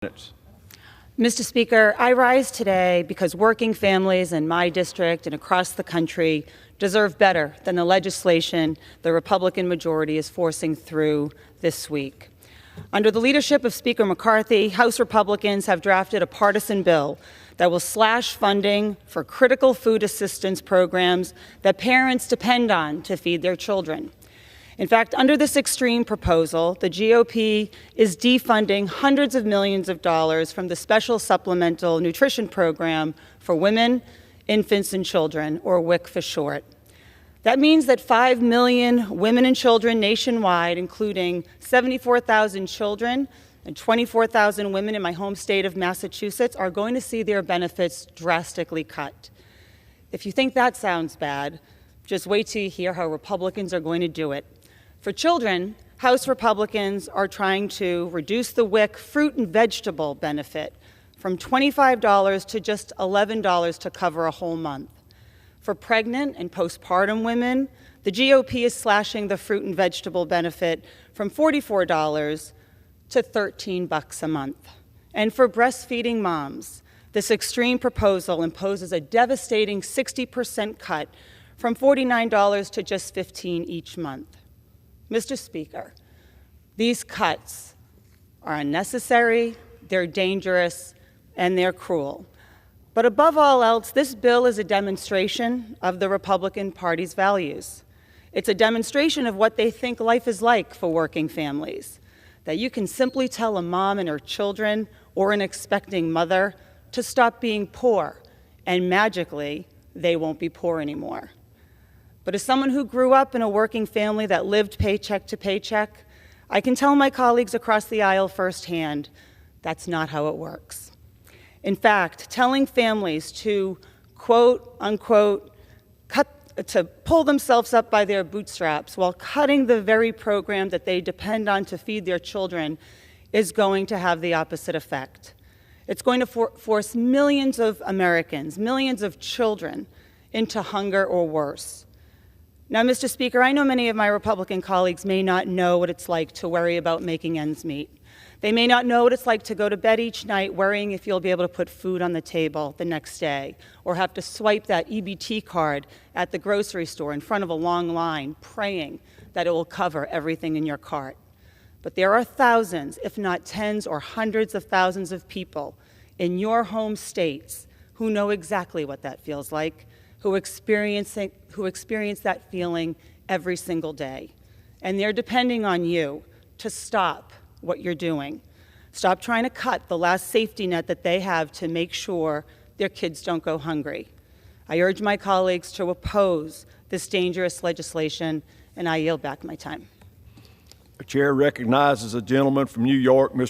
minutes. Mr. Speaker, I rise today because working families in my district and across the country deserve better than the legislation the Republican majority is forcing through this week. Under the leadership of Speaker McCarthy, House Republicans have drafted a partisan bill that will slash funding for critical food assistance programs that parents depend on to feed their children. In fact, under this extreme proposal, the GOP is defunding hundreds of millions of dollars from the Special Supplemental Nutrition Program for Women, Infants, and Children, or WIC for short. That means that 5 million women and children nationwide, including 74,000 children and 24,000 women in my home state of Massachusetts, are going to see their benefits drastically cut. If you think that sounds bad, just wait till you hear how Republicans are going to do it. For children, House Republicans are trying to reduce the WIC fruit and vegetable benefit from $25 to just $11 to cover a whole month. For pregnant and postpartum women, the GOP is slashing the fruit and vegetable benefit from $44 to $13 a month. And for breastfeeding moms, this extreme proposal imposes a devastating 60% cut from $49 to just $15 each month. Mr. Speaker, these cuts are unnecessary, they're dangerous, and they're cruel. But above all else, this bill is a demonstration of the Republican Party's values. It's a demonstration of what they think life is like for working families, that you can simply tell a mom and her children or an expecting mother to stop being poor, and magically, they won't be poor anymore. But as someone who grew up in a working family that lived paycheck to paycheck, I can tell my colleagues across the aisle firsthand that's not how it works. In fact, telling families to, quote, unquote, to pull themselves up by their bootstraps while cutting the very program that they depend on to feed their children is going to have the opposite effect. It's going to force millions of Americans, millions of children, into hunger or worse. Now, Mr. Speaker, I know many of my Republican colleagues may not know what it's like to worry about making ends meet. They may not know what it's like to go to bed each night worrying if you'll be able to put food on the table the next day, or have to swipe that EBT card at the grocery store in front of a long line, praying that it will cover everything in your cart. But there are thousands, if not tens or hundreds of thousands of people in your home states who know exactly what that feels like, who experience that feeling every single day. And they're depending on you to stop what you're doing. Stop trying to cut the last safety net that they have to make sure their kids don't go hungry. I urge my colleagues to oppose this dangerous legislation, and I yield back my time. The chair recognizes a gentleman from New York, Mr.